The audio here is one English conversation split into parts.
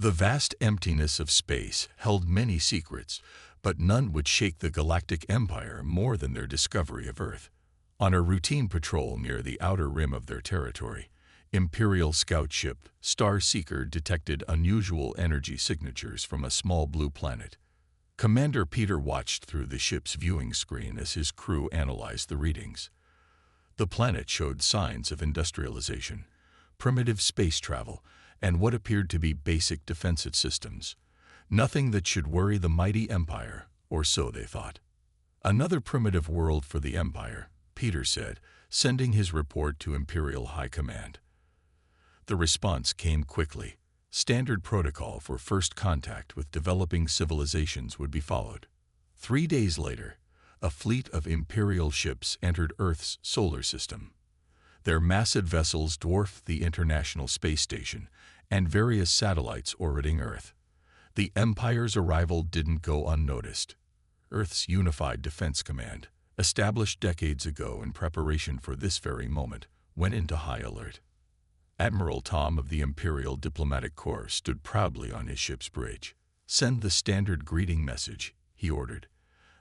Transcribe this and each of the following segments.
The vast emptiness of space held many secrets, but none would shake the Galactic Empire more than their discovery of Earth. On a routine patrol near the outer rim of their territory, Imperial scout ship Star Seeker detected unusual energy signatures from a small blue planet. Commander Peter watched through the ship's viewing screen as his crew analyzed the readings. The planet showed signs of industrialization, primitive space travel, and what appeared to be basic defensive systems. Nothing that should worry the mighty Empire, or so they thought. Another primitive world for the Empire, Peter said, sending his report to Imperial High Command. The response came quickly. Standard protocol for first contact with developing civilizations would be followed. 3 days later, a fleet of Imperial ships entered Earth's solar system. Their massive vessels dwarfed the International Space Station and various satellites orbiting Earth. The Empire's arrival didn't go unnoticed. Earth's Unified Defense Command, established decades ago in preparation for this very moment, went into high alert. Admiral Tom of the Imperial Diplomatic Corps stood proudly on his ship's bridge. "Send the standard greeting message," he ordered.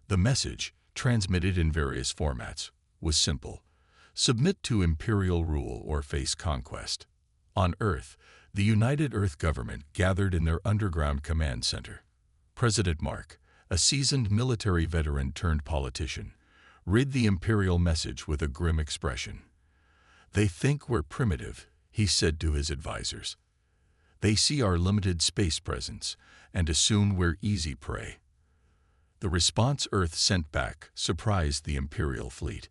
The message, transmitted in various formats, was simple: submit to Imperial rule or face conquest. On Earth, the United Earth government gathered in their underground command center. President Mark, a seasoned military veteran turned politician, read the Imperial message with a grim expression. "They think we're primitive," he said to his advisors. "They see our limited space presence and assume we're easy prey." The response Earth sent back surprised the Imperial fleet.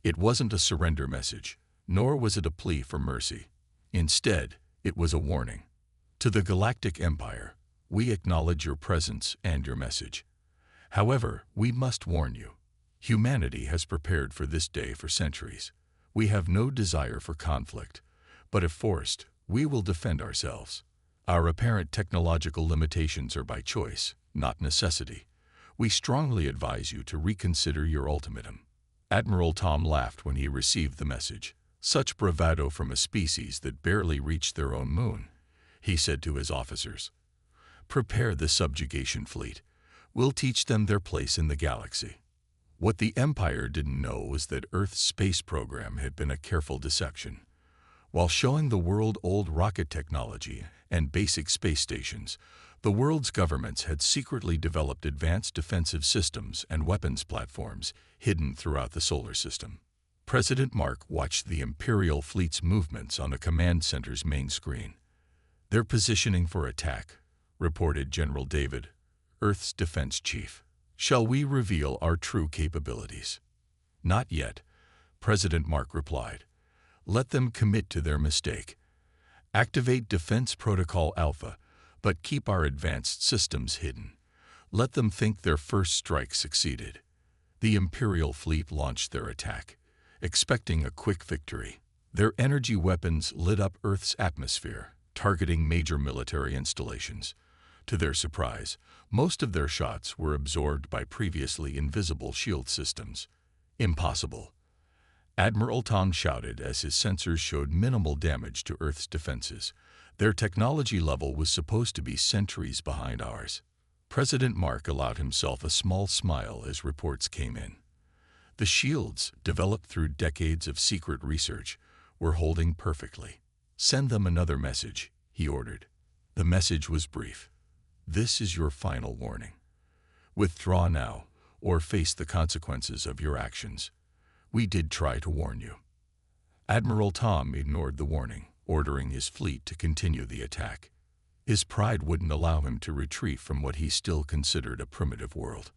It wasn't a surrender message, nor was it a plea for mercy. Instead, it was a warning. "To the Galactic Empire, we acknowledge your presence and your message. However, we must warn you. Humanity has prepared for this day for centuries. We have no desire for conflict, but if forced, we will defend ourselves. Our apparent technological limitations are by choice, not necessity. We strongly advise you to reconsider your ultimatum." Admiral Tom laughed when he received the message. "Such bravado from a species that barely reached their own moon," he said to his officers. "Prepare the subjugation fleet. We'll teach them their place in the galaxy." What the Empire didn't know was that Earth's space program had been a careful deception. While showing the world old rocket technology and basic space stations, the world's governments had secretly developed advanced defensive systems and weapons platforms hidden throughout the solar system. President Mark watched the Imperial fleet's movements on the command center's main screen. "They're positioning for attack," reported General David, Earth's defense chief. "Shall we reveal our true capabilities?" "Not yet," President Mark replied. "Let them commit to their mistake. Activate Defense Protocol Alpha, but keep our advanced systems hidden. Let them think their first strike succeeded." The Imperial fleet launched their attack, expecting a quick victory. Their energy weapons lit up Earth's atmosphere, targeting major military installations. To their surprise, most of their shots were absorbed by previously invisible shield systems. "Impossible," Admiral Tom shouted as his sensors showed minimal damage to Earth's defenses. "Their technology level was supposed to be centuries behind ours." President Mark allowed himself a small smile as reports came in. The shields, developed through decades of secret research, were holding perfectly. "Send them another message," he ordered. The message was brief. "This is your final warning. Withdraw now, or face the consequences of your actions. We did try to warn you." Admiral Tom ignored the warning, ordering his fleet to continue the attack. His pride wouldn't allow him to retreat from what he still considered a primitive world.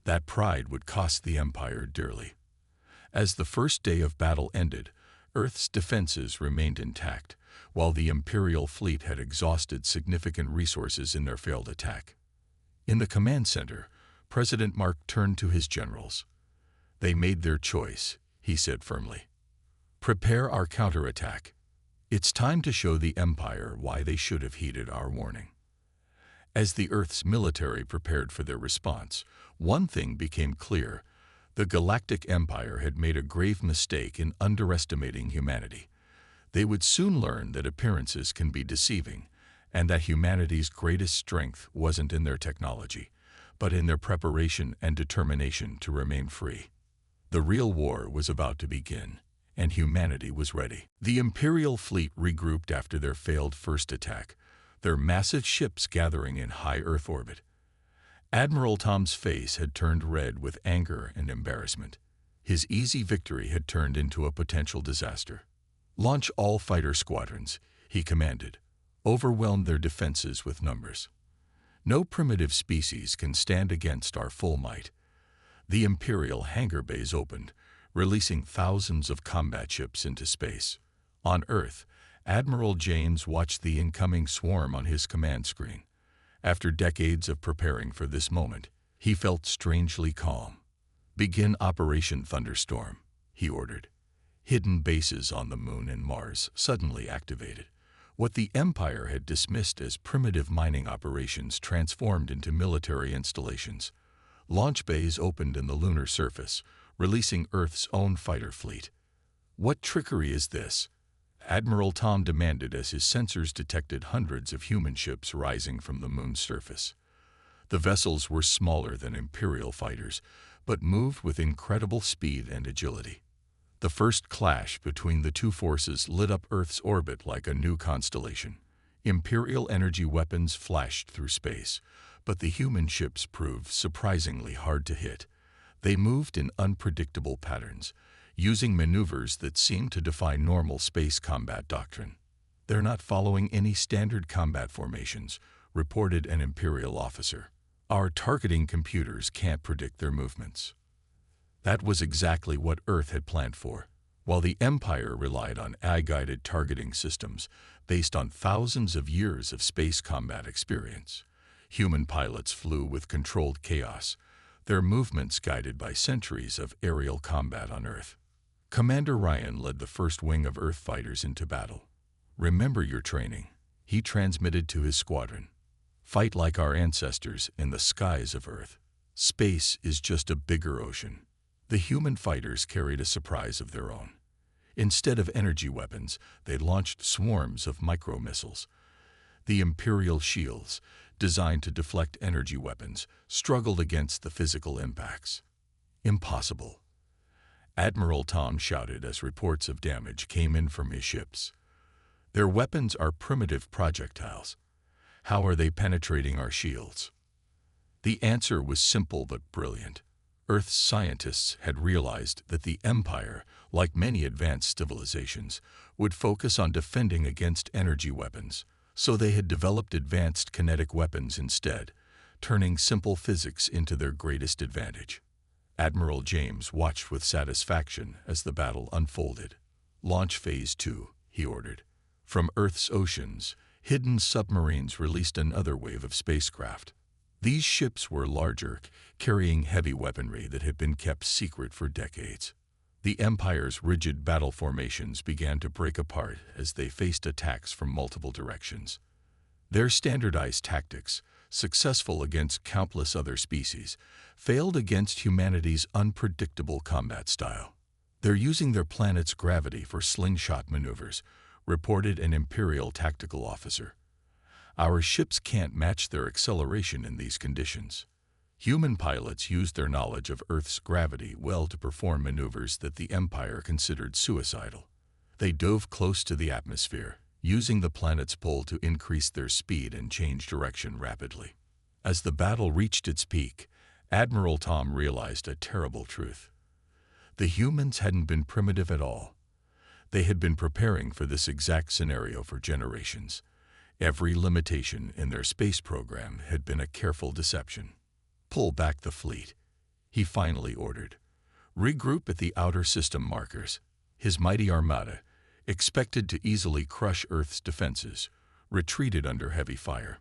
That pride would cost the Empire dearly. As the first day of battle ended, Earth's defenses remained intact, while the Imperial fleet had exhausted significant resources in their failed attack. In the command center, President Mark turned to his generals. "They made their choice," he said firmly. "Prepare our counterattack. It's time to show the Empire why they should have heeded our warning." As the Earth's military prepared for their response, one thing became clear: the Galactic Empire had made a grave mistake in underestimating humanity. They would soon learn that appearances can be deceiving, and that humanity's greatest strength wasn't in their technology, but in their preparation and determination to remain free. The real war was about to begin, and humanity was ready. The Imperial fleet regrouped after their failed first attack, their massive ships gathering in high Earth orbit. Admiral Tom's face had turned red with anger and embarrassment. His easy victory had turned into a potential disaster. "Launch all fighter squadrons," he commanded. "Overwhelm their defenses with numbers. No primitive species can stand against our full might." The Imperial hangar bays opened, releasing thousands of combat ships into space. On Earth, Admiral James watched the incoming swarm on his command screen. After decades of preparing for this moment, he felt strangely calm. "Begin Operation Thunderstorm," he ordered. Hidden bases on the Moon and Mars suddenly activated. What the Empire had dismissed as primitive mining operations transformed into military installations. Launch bays opened in the lunar surface, releasing Earth's own fighter fleet. "What trickery is this?" Admiral Tom demanded as his sensors detected hundreds of human ships rising from the Moon's surface. The vessels were smaller than Imperial fighters, but moved with incredible speed and agility. The first clash between the two forces lit up Earth's orbit like a new constellation. Imperial energy weapons flashed through space, but the human ships proved surprisingly hard to hit. They moved in unpredictable patterns, using maneuvers that seemed to defy normal space combat doctrine. "They're not following any standard combat formations," reported an Imperial officer. "Our targeting computers can't predict their movements." That was exactly what Earth had planned for. While the Empire relied on AI-guided targeting systems based on thousands of years of space combat experience, human pilots flew with controlled chaos, their movements guided by centuries of aerial combat on Earth. Commander Ryan led the first wing of Earth fighters into battle. "Remember your training," he transmitted to his squadron. "Fight like our ancestors in the skies of Earth. Space is just a bigger ocean." The human fighters carried a surprise of their own. Instead of energy weapons, they launched swarms of micro-missiles. The Imperial shields, designed to deflect energy weapons, struggled against the physical impacts. "Impossible," Admiral Tom shouted as reports of damage came in from his ships. "Their weapons are primitive projectiles. How are they penetrating our shields?" The answer was simple but brilliant. Earth's scientists had realized that the Empire, like many advanced civilizations, would focus on defending against energy weapons, so they had developed advanced kinetic weapons instead, turning simple physics into their greatest advantage. Admiral James watched with satisfaction as the battle unfolded. "Launch Phase 2, he ordered. From Earth's oceans, hidden submarines released another wave of spacecraft. These ships were larger, carrying heavy weaponry that had been kept secret for decades. The Empire's rigid battle formations began to break apart as they faced attacks from multiple directions. Their standardized tactics, successful against countless other species, failed against humanity's unpredictable combat style. "They're using their planet's gravity for slingshot maneuvers," reported an Imperial tactical officer. "Our ships can't match their acceleration in these conditions." Human pilots used their knowledge of Earth's gravity well to perform maneuvers that the Empire considered suicidal. They dove close to the atmosphere, using the planet's pull to increase their speed and change direction rapidly. As the battle reached its peak, Admiral Tom realized a terrible truth. The humans hadn't been primitive at all. They had been preparing for this exact scenario for generations. Every limitation in their space program had been a careful deception. "Pull back the fleet," he finally ordered. "Regroup at the outer system markers." His mighty armada, expected to easily crush Earth's defenses, retreated under heavy fire.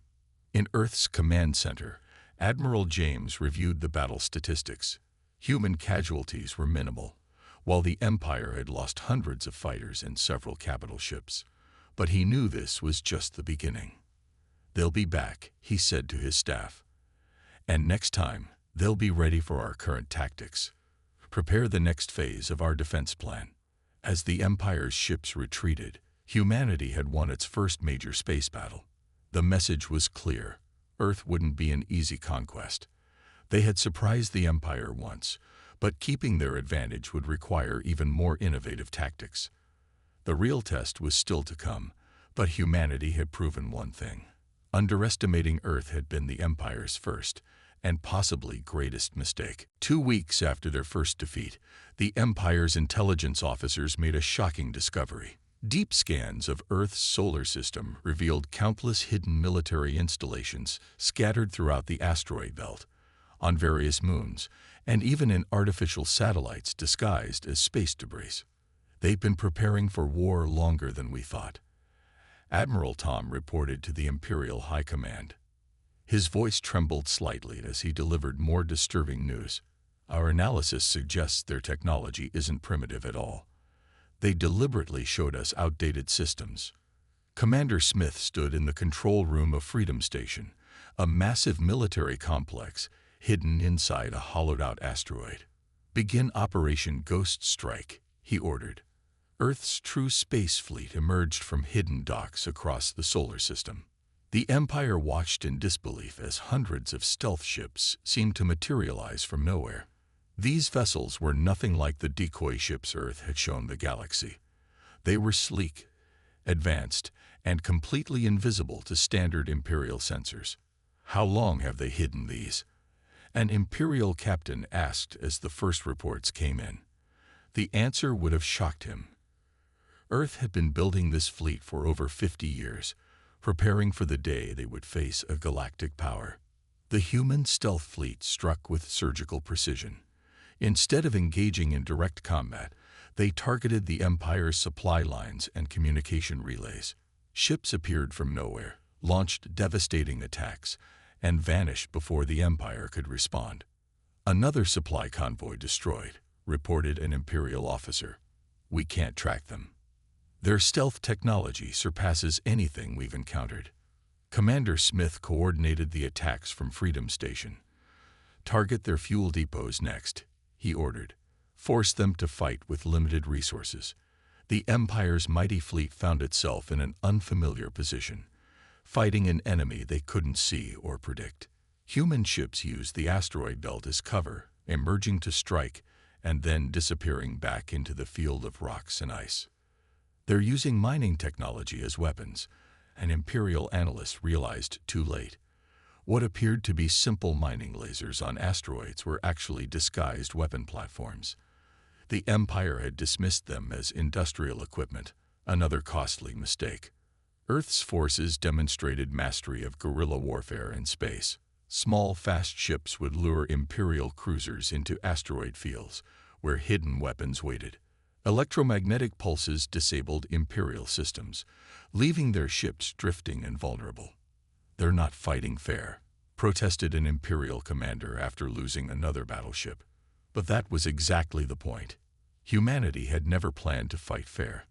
In Earth's command center, Admiral James reviewed the battle statistics. Human casualties were minimal, while the Empire had lost hundreds of fighters and several capital ships. But he knew this was just the beginning. "They'll be back," he said to his staff. "And next time, they'll be ready for our current tactics. Prepare the next phase of our defense plan." As the Empire's ships retreated, humanity had won its first major space battle. The message was clear. Earth wouldn't be an easy conquest. They had surprised the Empire once, but keeping their advantage would require even more innovative tactics. The real test was still to come, but humanity had proven one thing. Underestimating Earth had been the Empire's first, and possibly greatest mistake. 2 weeks after their first defeat, the Empire's intelligence officers made a shocking discovery. Deep scans of Earth's solar system revealed countless hidden military installations scattered throughout the asteroid belt, on various moons, and even in artificial satellites disguised as space debris. They've been preparing for war longer than we thought. Admiral Tom reported to the Imperial High Command. His voice trembled slightly as he delivered more disturbing news. Our analysis suggests their technology isn't primitive at all. They deliberately showed us outdated systems. Commander Smith stood in the control room of Freedom Station, a massive military complex hidden inside a hollowed-out asteroid. "Begin Operation Ghost Strike," he ordered. Earth's true space fleet emerged from hidden docks across the solar system. The Empire watched in disbelief as hundreds of stealth ships seemed to materialize from nowhere. These vessels were nothing like the decoy ships Earth had shown the galaxy. They were sleek, advanced, and completely invisible to standard Imperial sensors. "How long have they hidden these?" an Imperial captain asked as the first reports came in. The answer would have shocked him. Earth had been building this fleet for over 50 years, preparing for the day they would face a galactic power. The human stealth fleet struck with surgical precision. Instead of engaging in direct combat, they targeted the Empire's supply lines and communication relays. Ships appeared from nowhere, launched devastating attacks, and vanished before the Empire could respond. "Another supply convoy destroyed," reported an Imperial officer. "We can't track them. Their stealth technology surpasses anything we've encountered." Commander Smith coordinated the attacks from Freedom Station. "Target their fuel depots next," he ordered. "Force them to fight with limited resources." The Empire's mighty fleet found itself in an unfamiliar position, fighting an enemy they couldn't see or predict. Human ships used the asteroid belt as cover, emerging to strike and then disappearing back into the field of rocks and ice. They're using mining technology as weapons, an Imperial analyst realized too late. What appeared to be simple mining lasers on asteroids were actually disguised weapon platforms. The Empire had dismissed them as industrial equipment, another costly mistake. Earth's forces demonstrated mastery of guerrilla warfare in space. Small, fast ships would lure Imperial cruisers into asteroid fields, where hidden weapons waited. Electromagnetic pulses disabled Imperial systems, leaving their ships drifting and vulnerable. "They're not fighting fair," protested an Imperial commander after losing another battleship. But that was exactly the point. Humanity had never planned to fight fair.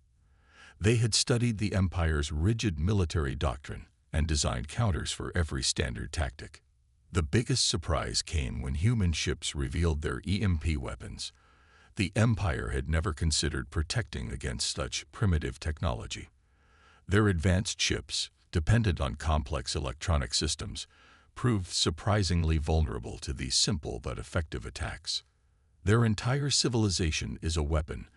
They had studied the Empire's rigid military doctrine and designed counters for every standard tactic. The biggest surprise came when human ships revealed their EMP weapons. The Empire had never considered protecting against such primitive technology. Their advanced ships, dependent on complex electronic systems, proved surprisingly vulnerable to these simple but effective attacks. "Their entire civilization is a weapon,"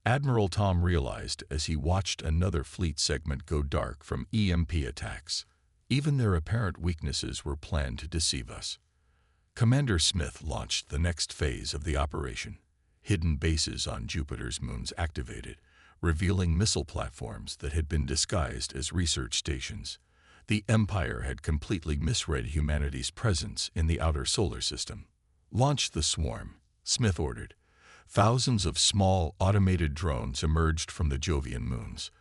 Admiral Tom realized as he watched another fleet segment go dark from EMP attacks. Even their apparent weaknesses were planned to deceive us. Commander Smith launched the next phase of the operation. Hidden bases on Jupiter's moons activated, revealing missile platforms that had been disguised as research stations. The Empire had completely misread humanity's presence in the outer solar system. "Launch the swarm," Smith ordered. Thousands of small, automated drones emerged from the Jovian moons.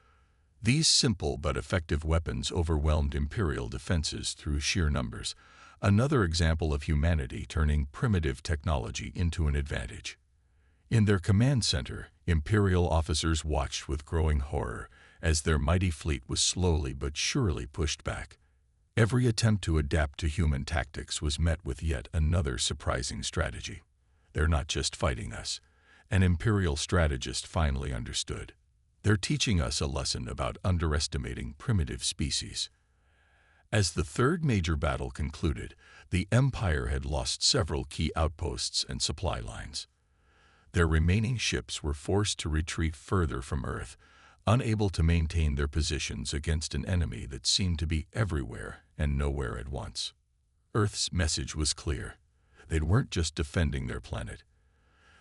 These simple but effective weapons overwhelmed Imperial defenses through sheer numbers, another example of humanity turning primitive technology into an advantage. In their command center, Imperial officers watched with growing horror as their mighty fleet was slowly but surely pushed back. Every attempt to adapt to human tactics was met with yet another surprising strategy. "They're not just fighting us," an Imperial strategist finally understood. "They're teaching us a lesson about underestimating primitive species." As the third major battle concluded, the Empire had lost several key outposts and supply lines. Their remaining ships were forced to retreat further from Earth, unable to maintain their positions against an enemy that seemed to be everywhere and nowhere at once. Earth's message was clear. They weren't just defending their planet.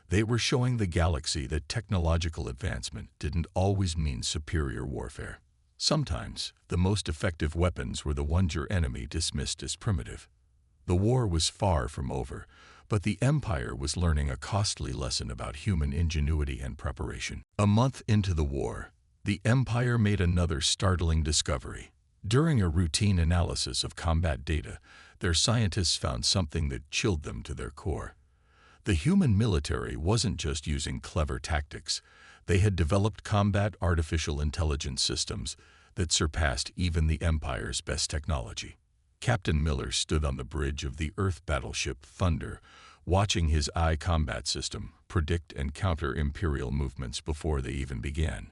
They were showing the galaxy that technological advancement didn't always mean superior warfare. Sometimes, the most effective weapons were the ones your enemy dismissed as primitive. The war was far from over, but the Empire was learning a costly lesson about human ingenuity and preparation. A month into the war, the Empire made another startling discovery. During a routine analysis of combat data, their scientists found something that chilled them to their core. The human military wasn't just using clever tactics. They had developed combat artificial intelligence systems that surpassed even the Empire's best technology. Captain Miller stood on the bridge of the Earth battleship Thunder, watching his eye combat system predict and counter Imperial movements before they even began.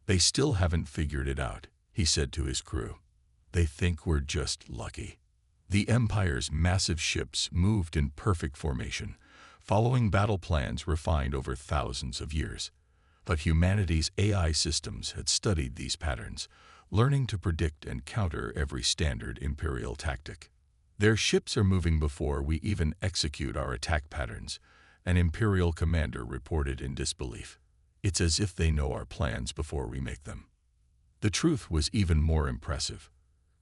"They still haven't figured it out," he said to his crew. "They think we're just lucky." The Empire's massive ships moved in perfect formation, following battle plans refined over thousands of years. But humanity's AI systems had studied these patterns, learning to predict and counter every standard Imperial tactic. "Their ships are moving before we even execute our attack patterns," an Imperial commander reported in disbelief. "It's as if they know our plans before we make them." The truth was even more impressive.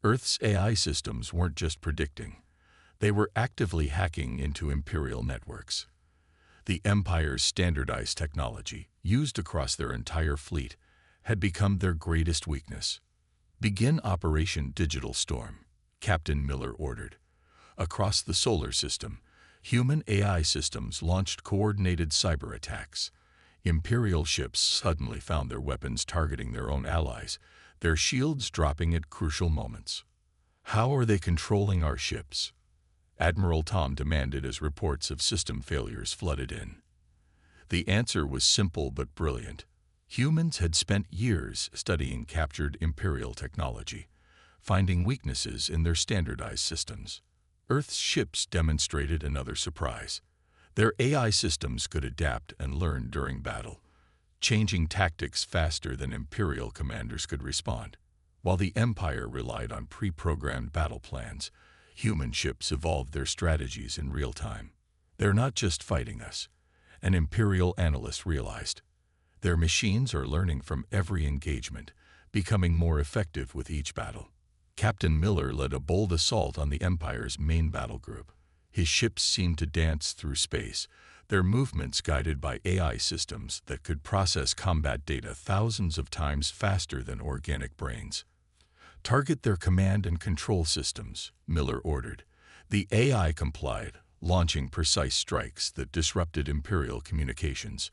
Earth's AI systems weren't just predicting. They were actively hacking into Imperial networks. The Empire's standardized technology, used across their entire fleet, had become their greatest weakness. "Begin Operation Digital Storm," Captain Miller ordered. Across the solar system, human AI systems launched coordinated cyber attacks. Imperial ships suddenly found their weapons targeting their own allies, their shields dropping at crucial moments. "How are they controlling our ships?" Admiral Tom demanded as reports of system failures flooded in. The answer was simple but brilliant. Humans had spent years studying captured Imperial technology, finding weaknesses in their standardized systems. Earth's ships demonstrated another surprise. Their AI systems could adapt and learn during battle, changing tactics faster than Imperial commanders could respond. While the Empire relied on pre-programmed battle plans, human ships evolved their strategies in real time. "They're not just fighting us," an Imperial analyst realized. "Their machines are learning from every engagement, becoming more effective with each battle." Captain Miller led a bold assault on the Empire's main battle group. His ships seemed to dance through space, their movements guided by AI systems that could process combat data thousands of times faster than organic brains. "Target their command and control systems," Miller ordered. The AI complied, launching precise strikes that disrupted Imperial communications.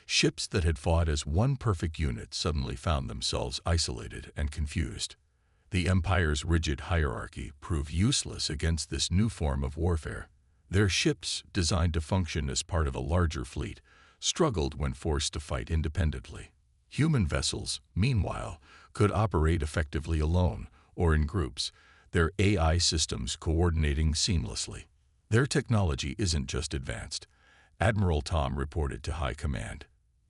Ships that had fought as one perfect unit suddenly found themselves isolated and confused. The Empire's rigid hierarchy proved useless against this new form of warfare. Their ships, designed to function as part of a larger fleet, struggled when forced to fight independently. Human vessels, meanwhile, could operate effectively alone or in groups, their AI systems coordinating seamlessly. "Their technology isn't just advanced," Admiral Tom reported to High Command.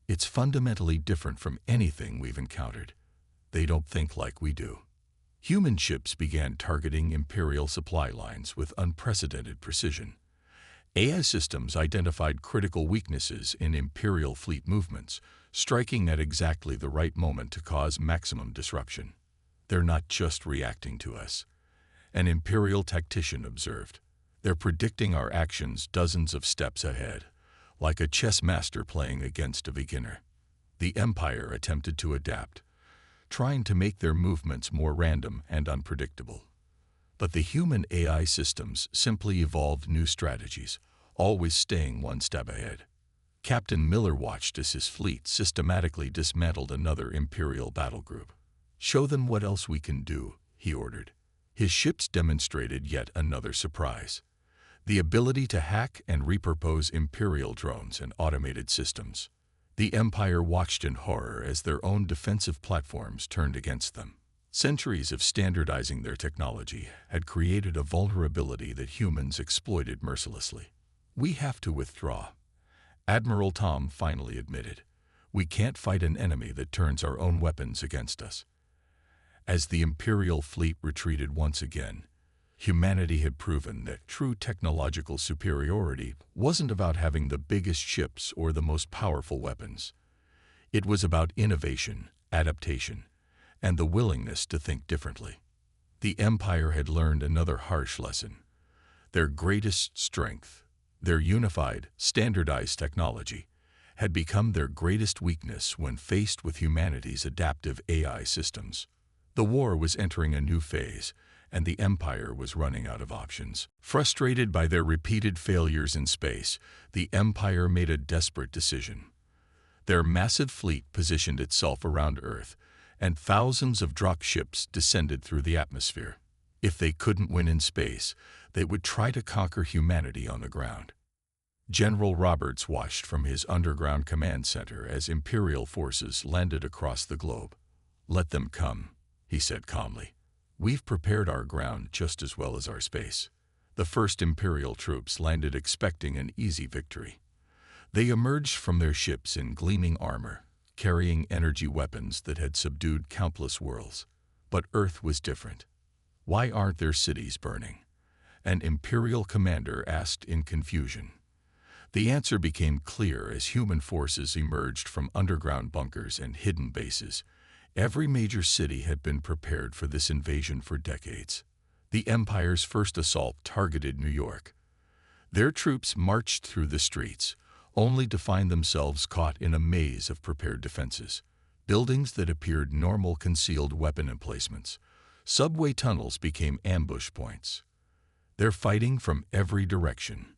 "It's fundamentally different from anything we've encountered. They don't think like we do." Human ships began targeting Imperial supply lines with unprecedented precision. AI systems identified critical weaknesses in Imperial fleet movements, striking at exactly the right moment to cause maximum disruption. "They're not just reacting to us," an Imperial tactician observed. "They're predicting our actions dozens of steps ahead, like a chess master playing against a beginner." The Empire attempted to adapt, trying to make their movements more random and unpredictable. But the human AI systems simply evolved new strategies, always staying one step ahead. Captain Miller watched as his fleet systematically dismantled another Imperial battle group. "Show them what else we can do," he ordered. His ships demonstrated yet another surprise: the ability to hack and repurpose Imperial drones and automated systems. The Empire watched in horror as their own defensive platforms turned against them. Centuries of standardizing their technology had created a vulnerability that humans exploited mercilessly. "We have to withdraw," Admiral Tom finally admitted. "We can't fight an enemy that turns our own weapons against us." As the Imperial fleet retreated once again, humanity had proven that true technological superiority wasn't about having the biggest ships or the most powerful weapons. It was about innovation, adaptation, and the willingness to think differently. The Empire had learned another harsh lesson. Their greatest strength, their unified, standardized technology, had become their greatest weakness when faced with humanity's adaptive AI systems. The war was entering a new phase, and the Empire was running out of options. Frustrated by their repeated failures in space, the Empire made a desperate decision. Their massive fleet positioned itself around Earth, and thousands of drop ships descended through the atmosphere. If they couldn't win in space, they would try to conquer humanity on the ground. General Roberts watched from his underground command center as Imperial forces landed across the globe. "Let them come," he said calmly. "We've prepared our ground just as well as our space." The first Imperial troops landed expecting an easy victory. They emerged from their ships in gleaming armor, carrying energy weapons that had subdued countless worlds. But Earth was different. "Why aren't their cities burning?" an Imperial commander asked in confusion. The answer became clear as human forces emerged from underground bunkers and hidden bases. Every major city had been prepared for this invasion for decades. The Empire's first assault targeted New York. Their troops marched through the streets, only to find themselves caught in a maze of prepared defenses. Buildings that appeared normal concealed weapon emplacements. Subway tunnels became ambush points. They're fighting from every direction,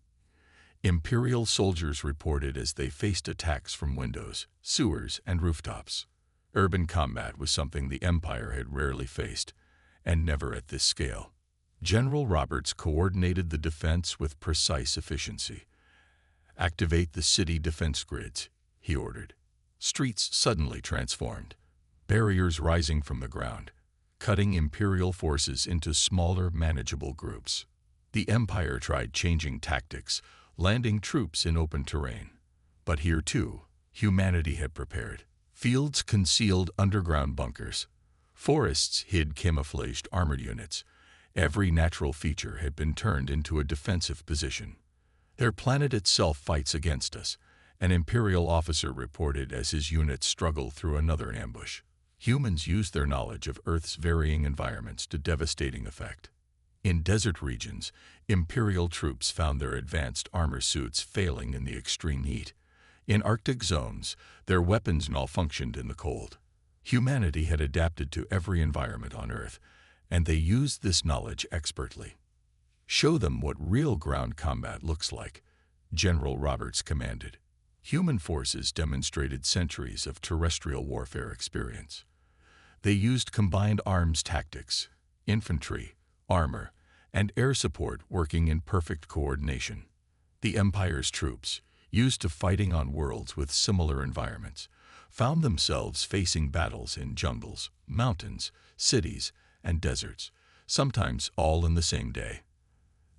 Imperial soldiers reported as they faced attacks from windows, sewers, and rooftops. Urban combat was something the Empire had rarely faced, and never at this scale. General Roberts coordinated the defense with precise efficiency. "Activate the city defense grids," he ordered. Streets suddenly transformed, barriers rising from the ground, cutting Imperial forces into smaller, manageable groups. The Empire tried changing tactics, landing troops in open terrain. But here, too, humanity had prepared. Fields concealed underground bunkers. Forests hid camouflaged armored units. Every natural feature had been turned into a defensive position. "Their planet itself fights against us," an Imperial officer reported as his unit struggled through another ambush. Humans used their knowledge of Earth's varying environments to devastating effect. In desert regions, Imperial troops found their advanced armor suits failing in the extreme heat. In Arctic zones, their weapons malfunctioned in the cold. Humanity had adapted to every environment on Earth, and they used this knowledge expertly. "Show them what real ground combat looks like," General Roberts commanded. Human forces demonstrated centuries of terrestrial warfare experience. They used combined arms tactics, infantry, armor, and air support working in perfect coordination. The Empire's troops, used to fighting on worlds with similar environments, found themselves facing battles in jungles, mountains, cities, and deserts, sometimes all in the same day.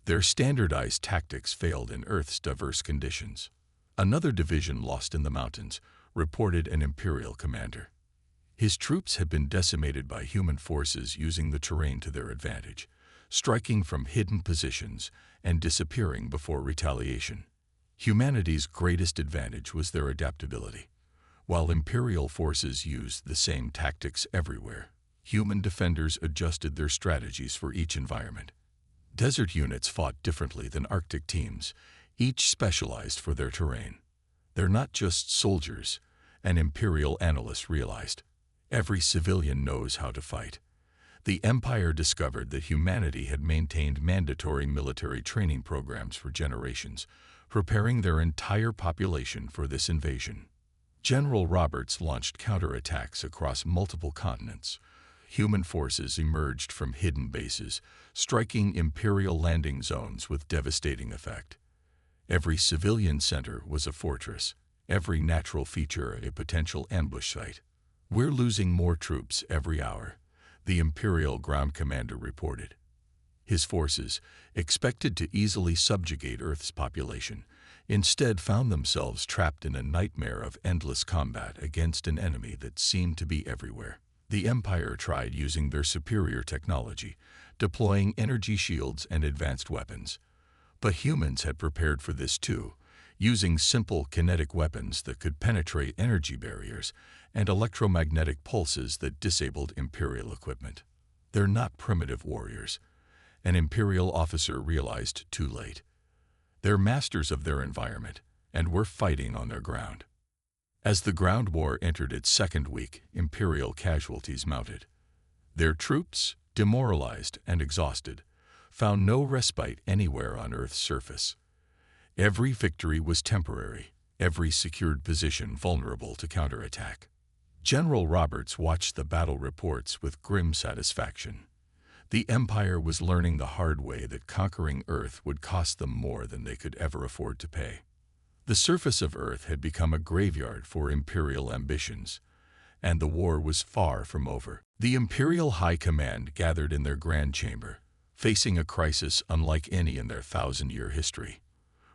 Their standardized tactics failed in Earth's diverse conditions. "Another division lost in the mountains," reported an Imperial commander. His troops had been decimated by human forces using the terrain to their advantage, striking from hidden positions and disappearing before retaliation. Humanity's greatest advantage was their adaptability. While Imperial forces used the same tactics everywhere, human defenders adjusted their strategies for each environment. Desert units fought differently than Arctic teams, each specialized for their terrain. "They're not just soldiers," an Imperial analyst realized. "Every civilian knows how to fight." The Empire discovered that humanity had maintained mandatory military training programs for generations, preparing their entire population for this invasion. General Roberts launched counterattacks across multiple continents. Human forces emerged from hidden bases, striking Imperial landing zones with devastating effect. Every civilian center was a fortress, every natural feature a potential ambush site. "We're losing more troops every hour," the Imperial Ground Commander reported. His forces, expected to easily subjugate Earth's population, instead found themselves trapped in a nightmare of endless combat against an enemy that seemed to be everywhere. The Empire tried using their superior technology, deploying energy shields and advanced weapons. But humans had prepared for this too, using simple kinetic weapons that could penetrate energy barriers and electromagnetic pulses that disabled Imperial equipment. They're not primitive warriors, an Imperial officer realized too late. They're masters of their environment, and we're fighting on their ground. As the ground war entered its second week, Imperial casualties mounted. Their troops, demoralized and exhausted, found no respite anywhere on Earth's surface. Every victory was temporary, every secured position vulnerable to counterattack. General Roberts watched the battle reports with grim satisfaction. The Empire was learning the hard way that conquering Earth would cost them more than they could ever afford to pay. The surface of Earth had become a graveyard for Imperial ambitions, and the war was far from over. The Imperial High Command gathered in their Grand Chamber, facing a crisis unlike any in their 1,000-year history.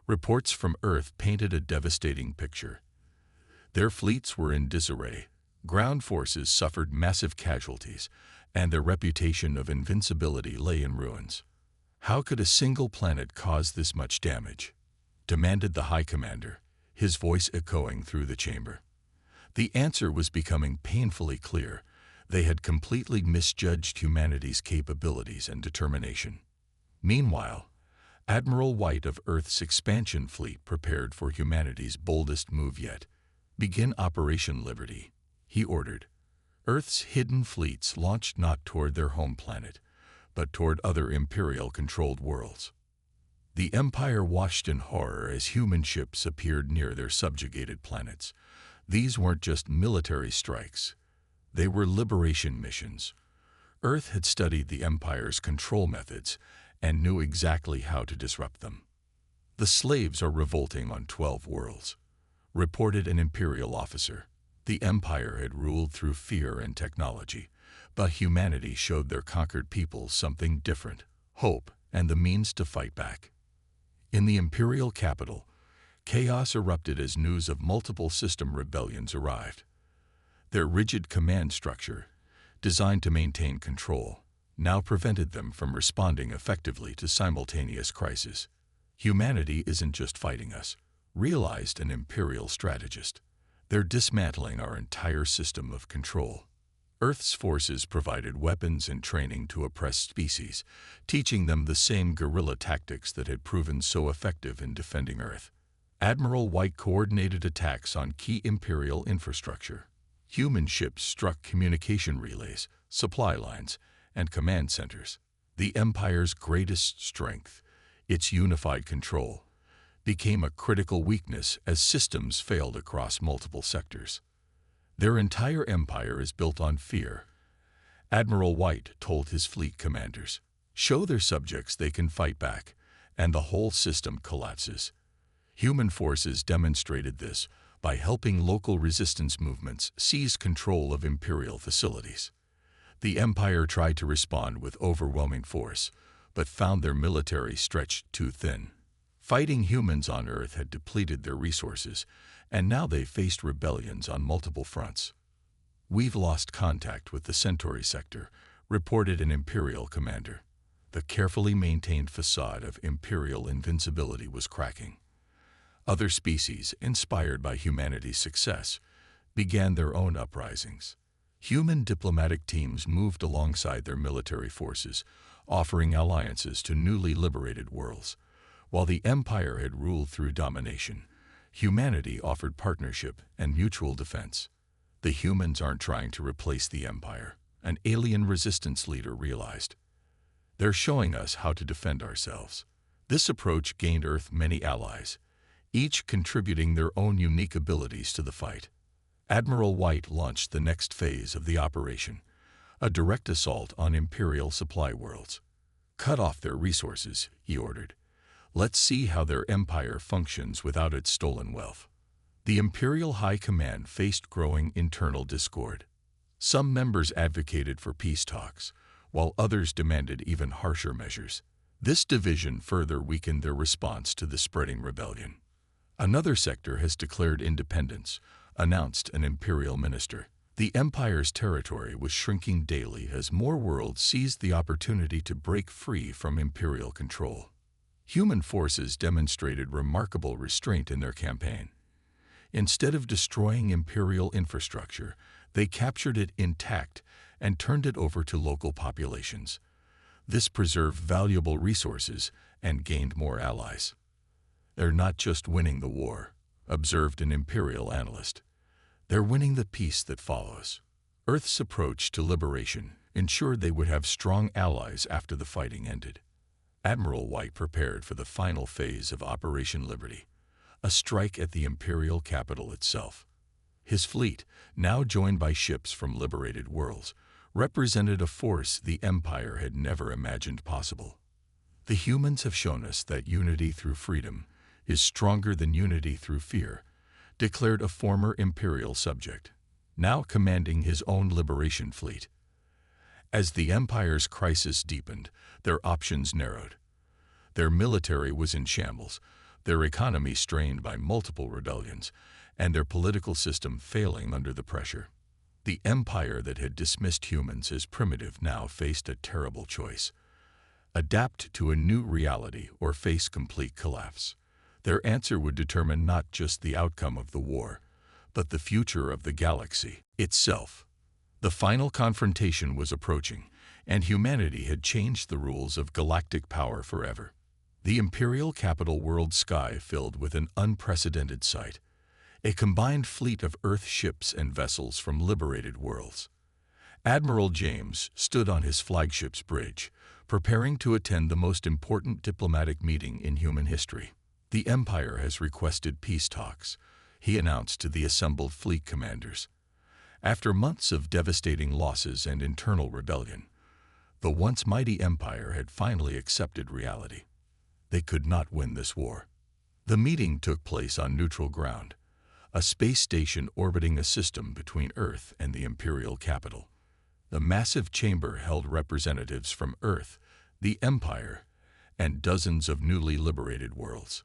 Reports from Earth painted a devastating picture. Their fleets were in disarray, ground forces suffered massive casualties, and their reputation of invincibility lay in ruins. How could a single planet cause this much damage? Demanded the High Commander, his voice echoing through the chamber. The answer was becoming painfully clear. They had completely misjudged humanity's capabilities and determination. Meanwhile, Admiral White of Earth's expansion fleet prepared for humanity's boldest move yet. Begin Operation Liberty, he ordered. Earth's hidden fleets launched not toward their home planet, but toward other Imperial-controlled worlds. The Empire watched in horror as human ships appeared near their subjugated planets. These weren't just military strikes. They were liberation missions. Earth had studied the Empire's control methods and knew exactly how to disrupt them. The slaves are revolting on 12 worlds, reported an Imperial officer. The Empire had ruled through fear and technology, but humanity showed their conquered people something different: hope and the means to fight back. In the Imperial capital, chaos erupted as news of multiple system rebellions arrived. Their rigid command structure, designed to maintain control, now prevented them from responding effectively to simultaneous crises. Humanity isn't just fighting us, realized an Imperial strategist. They're dismantling our entire system of control. Earth's forces provided weapons and training to oppressed species, teaching them the same guerrilla tactics that had proven so effective in defending Earth. Admiral White coordinated attacks on key Imperial infrastructure. Human ships struck communication relays, supply lines, and command centers. The Empire's greatest strength, its unified control, became a critical weakness as systems failed across multiple sectors. Their entire empire is built on fear. Admiral White told his fleet commanders, "Show their subjects they can fight back," and the whole system collapses. Human forces demonstrated this by helping local resistance movements seize control of Imperial facilities. The Empire tried to respond with overwhelming force, but found their military stretched too thin. Fighting humans on Earth had depleted their resources, and now they faced rebellions on multiple fronts. "We've lost contact with the Centauri sector," reported an Imperial commander. The carefully maintained facade of Imperial invincibility was cracking. Other species, inspired by humanity's success, began their own uprisings. Human diplomatic teams moved alongside their military forces, offering alliances to newly liberated worlds. While the Empire had ruled through domination, humanity offered partnership and mutual defense. The humans aren't trying to replace the Empire, an alien resistance leader realized. They're showing us how to defend ourselves. This approach gained Earth many allies, each contributing their own unique abilities to the fight. Admiral White launched the next phase of the operation, a direct assault on Imperial supply worlds. "Cut off their resources," he ordered. "Let's see how their empire functions without its stolen wealth." The Imperial High Command faced growing internal discord. Some members advocated for peace talks, while others demanded even harsher measures. This division further weakened their response to the spreading rebellion. Another sector has declared independence, announced an imperial minister. The empire's territory was shrinking daily as more worlds seized the opportunity to break free from imperial control. Human forces demonstrated remarkable restraint in their campaign. Instead of destroying imperial infrastructure, they captured it intact and turned it over to local populations. This preserved valuable resources and gained more allies. "They're not just winning the war," observed an imperial analyst. "They're winning the peace that follows." Earth's approach to liberation ensured they would have strong allies after the fighting ended. Admiral White prepared for the final phase of Operation Liberty, a strike at the imperial capital itself. His fleet, now joined by ships from liberated worlds, represented a force the Empire had never imagined possible. "The humans have shown us that unity through freedom is stronger than unity through fear," declared a former imperial subject, now commanding his own liberation fleet. As the Empire's crisis deepened, their options narrowed. Their military was in shambles, their economy strained by multiple rebellions, and their political system failing under the pressure. The empire that had dismissed humans as primitive now faced a terrible choice: adapt to a new reality or face complete collapse. Their answer would determine not just the outcome of the war, but the future of the galaxy itself. The final confrontation was approaching, and humanity had changed the rules of galactic power forever. The imperial capital world sky filled with an unprecedented sight: a combined fleet of Earth ships and vessels from liberated worlds. Admiral James stood on his flagship's bridge, preparing to attend the most important diplomatic meeting in human history. "The Empire has requested peace talks," he announced to the assembled fleet commanders. After months of devastating losses and internal rebellion, the once mighty Empire had finally accepted reality. They could not win this war. The meeting took place on neutral ground, a space station orbiting a system between Earth and the imperial capital. The massive chamber held representatives from Earth, the Empire, and dozens of newly liberated worlds.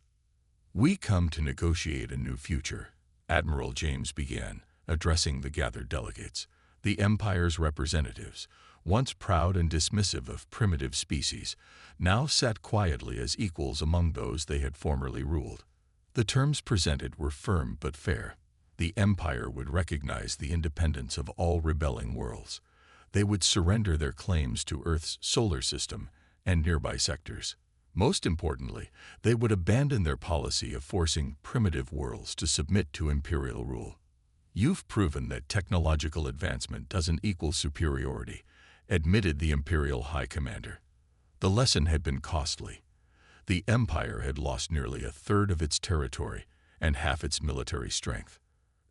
"We come to negotiate a new future," Admiral James began, addressing the gathered delegates. The Empire's representatives, once proud and dismissive of primitive species, now sat quietly as equals among those they had formerly ruled. The terms presented were firm but fair. The Empire would recognize the independence of all rebelling worlds. They would surrender their claims to Earth's solar system and nearby sectors. Most importantly, they would abandon their policy of forcing primitive worlds to submit to imperial rule. "You've proven that technological advancement doesn't equal superiority," admitted the Imperial High Commander. The lesson had been costly. The Empire had lost nearly a third of its territory and half its military strength.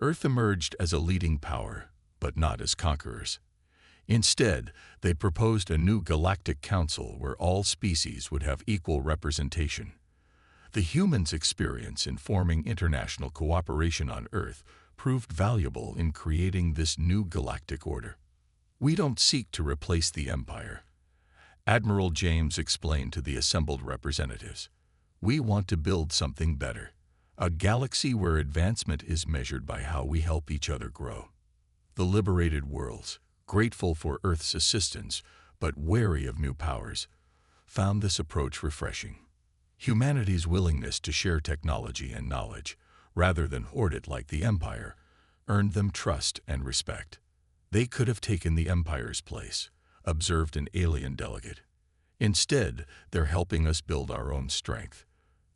Earth emerged as a leading power, but not as conquerors. Instead, they proposed a new galactic council where all species would have equal representation. The humans' experience in forming international cooperation on Earth proved valuable in creating this new galactic order. "We don't seek to replace the Empire," Admiral James explained to the assembled representatives. "We want to build something better, a galaxy where advancement is measured by how we help each other grow." The liberated worlds, grateful for Earth's assistance but wary of new powers, found this approach refreshing. Humanity's willingness to share technology and knowledge, rather than hoard it like the Empire, earned them trust and respect. "They could have taken the Empire's place," observed an alien delegate. "Instead, they're helping us build our own strength."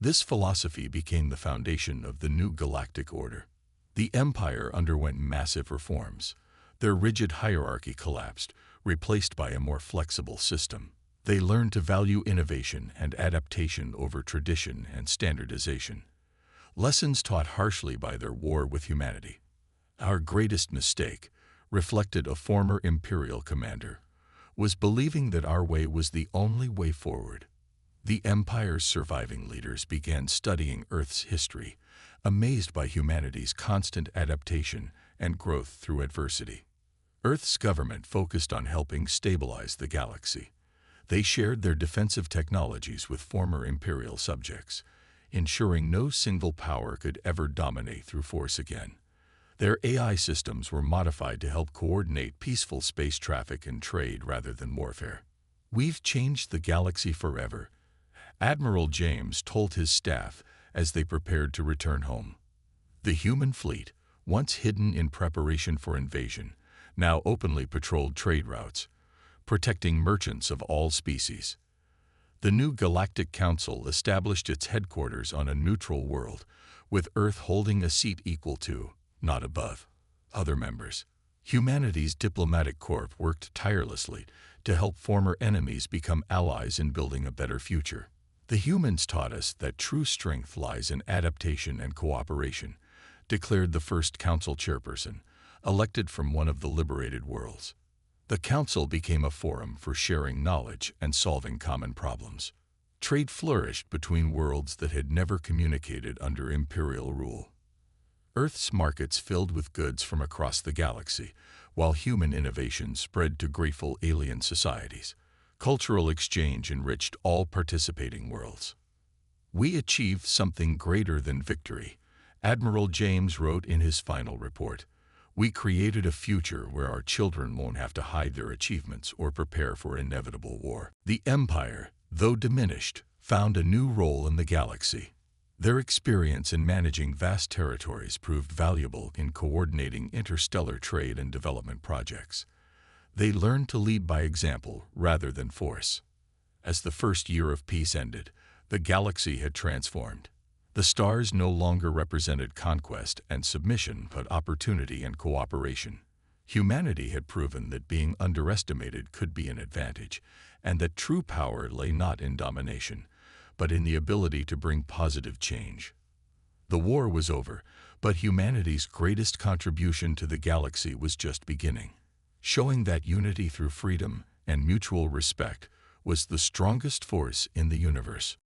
This philosophy became the foundation of the new galactic order. The Empire underwent massive reforms. Their rigid hierarchy collapsed, replaced by a more flexible system. They learned to value innovation and adaptation over tradition and standardization. Lessons taught harshly by their war with humanity. "Our greatest mistake," reflected a former imperial commander, "was believing that our way was the only way forward." The Empire's surviving leaders began studying Earth's history, amazed by humanity's constant adaptation and growth through adversity. Earth's government focused on helping stabilize the galaxy. They shared their defensive technologies with former imperial subjects, ensuring no single power could ever dominate through force again. Their AI systems were modified to help coordinate peaceful space traffic and trade rather than warfare. "We've changed the galaxy forever," Admiral James told his staff as they prepared to return home. The human fleet, once hidden in preparation for invasion, now openly patrolled trade routes, protecting merchants of all species. The new Galactic Council established its headquarters on a neutral world, with Earth holding a seat equal to, not above, other members. Humanity's diplomatic corps worked tirelessly to help former enemies become allies in building a better future. "The humans taught us that true strength lies in adaptation and cooperation," declared the first council chairperson, elected from one of the liberated worlds. The council became a forum for sharing knowledge and solving common problems. Trade flourished between worlds that had never communicated under imperial rule. Earth's markets filled with goods from across the galaxy, while human innovation spread to grateful alien societies. Cultural exchange enriched all participating worlds. "We achieved something greater than victory," Admiral James wrote in his final report. "We created a future where our children won't have to hide their achievements or prepare for inevitable war." The Empire, though diminished, found a new role in the galaxy. Their experience in managing vast territories proved valuable in coordinating interstellar trade and development projects. They learned to lead by example rather than force. As the first year of peace ended, the galaxy had transformed. The stars no longer represented conquest and submission, but opportunity and cooperation. Humanity had proven that being underestimated could be an advantage, and that true power lay not in domination, but in the ability to bring positive change. The war was over, but humanity's greatest contribution to the galaxy was just beginning. Showing that unity through freedom and mutual respect was the strongest force in the universe.